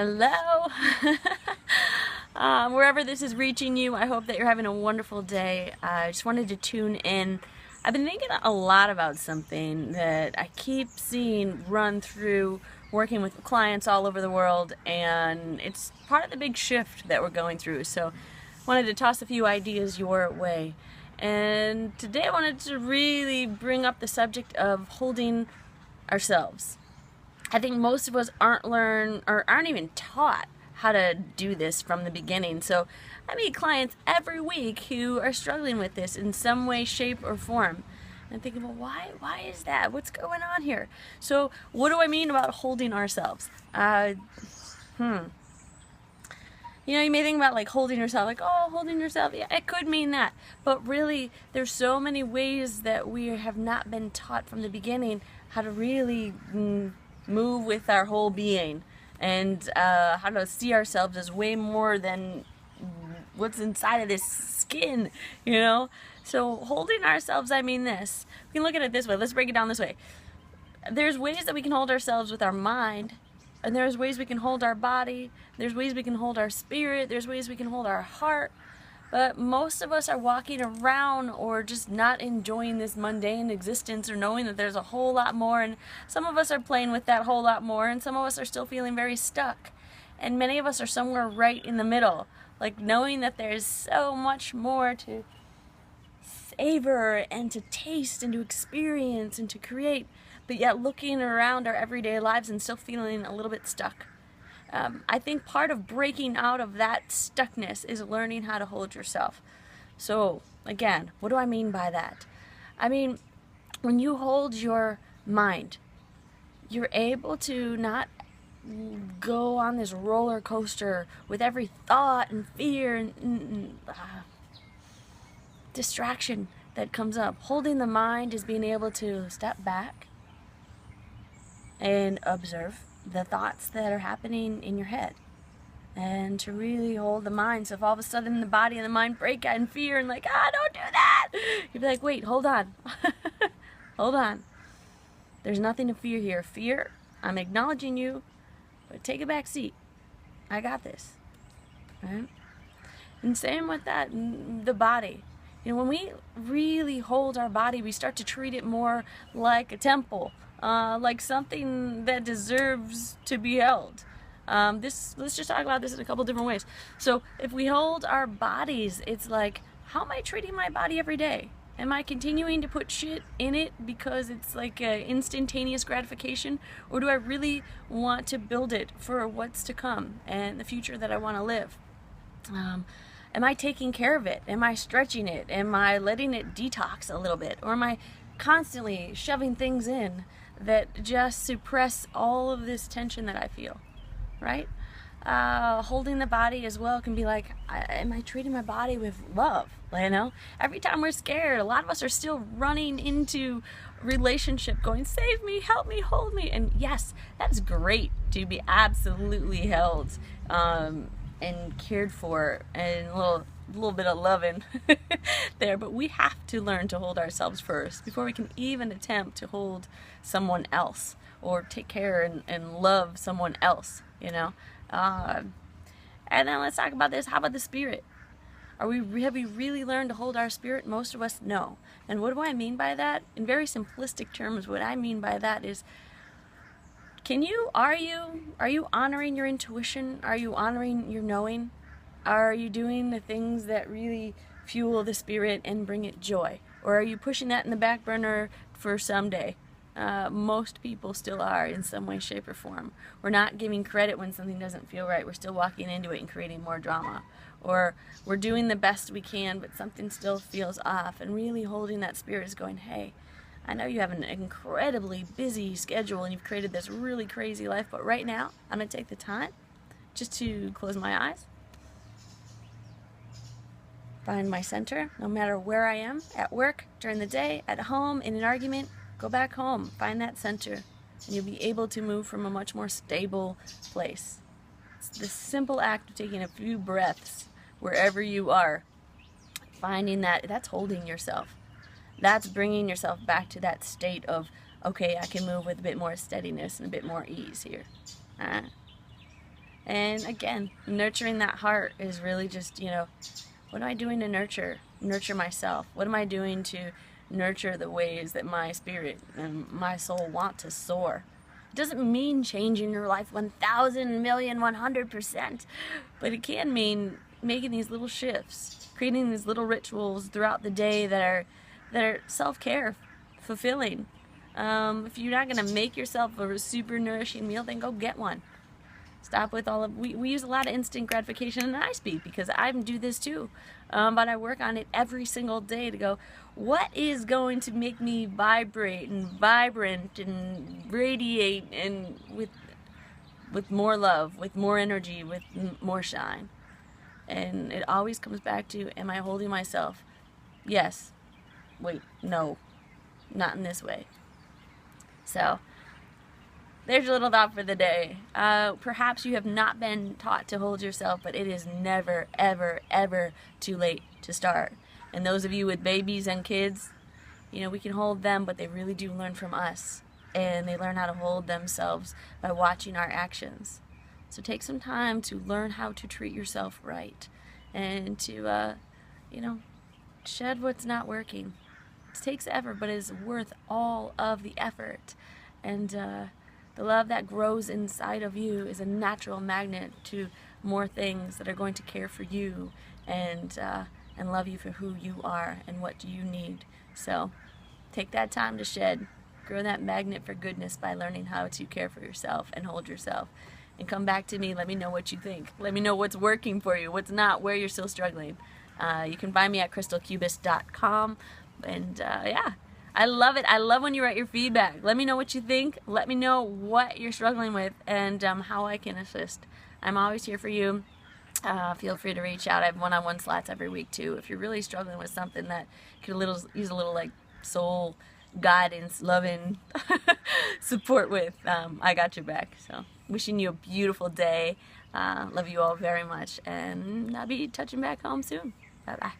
Hello. Wherever this is reaching you, I hope that you're having a wonderful day. I just wanted to tune in. I've been thinking a lot about something that I keep seeing run through working with clients all over the world, and it's part of the big shift that we're going through. So I wanted to toss a few ideas your way. And today I wanted to really bring up the subject of holding ourselves. I think most of us aren't even taught how to do this from the beginning. So I meet clients every week who are struggling with this in some way, shape, or form. And I'm thinking, well, why is that? What's going on here? So what do I mean about holding ourselves? You may think about like holding yourself, like, oh, holding yourself. Yeah, it could mean that. But really, there's so many ways that we have not been taught from the beginning how to really move with our whole being, and how to see ourselves as way more than what's inside of this skin, So holding ourselves, I mean this. We can look at it this way. Let's break it down this way. There's ways that we can hold ourselves with our mind, and there's ways we can hold our body, there's ways we can hold our spirit, there's ways we can hold our heart. But most of us are walking around or just not enjoying this mundane existence, or knowing that there's a whole lot more, and some of us are playing with that whole lot more, and some of us are still feeling very stuck. And many of us are somewhere right in the middle, like knowing that there's so much more to savor and to taste and to experience and to create, but yet looking around our everyday lives and still feeling a little bit stuck. I think part of breaking out of that stuckness is learning how to hold yourself. So, again, what do I mean by that? I mean, when you hold your mind, you're able to not go on this roller coaster with every thought and fear and distraction that comes up. Holding the mind is being able to step back and observe the thoughts that are happening in your head, and to really hold the mind. So if all of a sudden the body and the mind break out in fear and like, don't do that, you'd be like, wait, hold on. Hold on. There's nothing to fear here. Fear, I'm acknowledging you, but take a back seat. I got this. Right? And same with that, the body. When we really hold our body, we start to treat it more like a temple, like something that deserves to be held. Let's just talk about this in a couple different ways. So if we hold our bodies, it's like, how am I treating my body every day? Am I continuing to put shit in it because it's like instantaneous gratification? Or do I really want to build it for what's to come and the future that I want to live? Am I taking care of it? Am I stretching it? Am I letting it detox a little bit? Or am I constantly shoving things in that just suppress all of this tension that I feel, right? Holding the body as well can be like, am I treating my body with love? Every time we're scared, a lot of us are still running into relationship going, save me, help me, hold me. And yes, that's great to be absolutely held and cared for, and a little bit of loving there, but we have to learn to hold ourselves first before we can even attempt to hold someone else or take care and love someone else, And then let's talk about this. How about the spirit? Have we really learned to hold our spirit? Most of us, no. And what do I mean by that? In very simplistic terms, what I mean by that is, are you honoring your intuition? Are you honoring your knowing? Are you doing the things that really fuel the spirit and bring it joy? Or are you pushing that in the back burner for someday? Most people still are in some way, shape, or form. We're not giving credit when something doesn't feel right. We're still walking into it and creating more drama. Or we're doing the best we can, but something still feels off. And really holding that spirit is going, hey, I know you have an incredibly busy schedule and you've created this really crazy life, but right now I'm going to take the time just to close my eyes, find my center, no matter where I am, at work, during the day, at home, in an argument. Go back home, find that center, and you'll be able to move from a much more stable place. It's the simple act of taking a few breaths wherever you are, finding that's holding yourself. That's bringing yourself back to that state of, okay, I can move with a bit more steadiness and a bit more ease here. And again, nurturing that heart is really just, what am I doing to nurture myself? What am I doing to nurture the ways that my spirit and my soul want to soar? It doesn't mean changing your life 1,000 million 100%, but it can mean making these little shifts, creating these little rituals throughout the day that are self-care, fulfilling. If you're not going to make yourself a super nourishing meal, then go get one. Stop with all of, we use a lot of instant gratification, and I speak because I do this too, but I work on it every single day to go, what is going to make me vibrate and vibrant and radiate and with more love, with more energy, with more shine? And it always comes back to, am I holding myself? Yes. Wait, no, not in this way. So there's your little thought for the day. Perhaps you have not been taught to hold yourself, but it is never, ever, ever too late to start. And those of you with babies and kids, we can hold them, but they really do learn from us. And they learn how to hold themselves by watching our actions. So take some time to learn how to treat yourself right. And to, shed what's not working. It takes effort, but it is worth all of the effort. And the love that grows inside of you is a natural magnet to more things that are going to care for you and love you for who you are and what you need. So take that time to shed. Grow that magnet for goodness by learning how to care for yourself and hold yourself. And come back to me. Let me know what you think. Let me know what's working for you, what's not, where you're still struggling. You can find me at crystalcubist.com. And yeah. I love it. I love when you write your feedback. Let me know what you think. Let me know what you're struggling with and how I can assist. I'm always here for you. Feel free to reach out. I have one-on-one slots every week too. If you're really struggling with something that could use a little like soul guidance, loving support with, I got your back. So wishing you a beautiful day. Love you all very much, and I'll be touching back home soon. Bye-bye.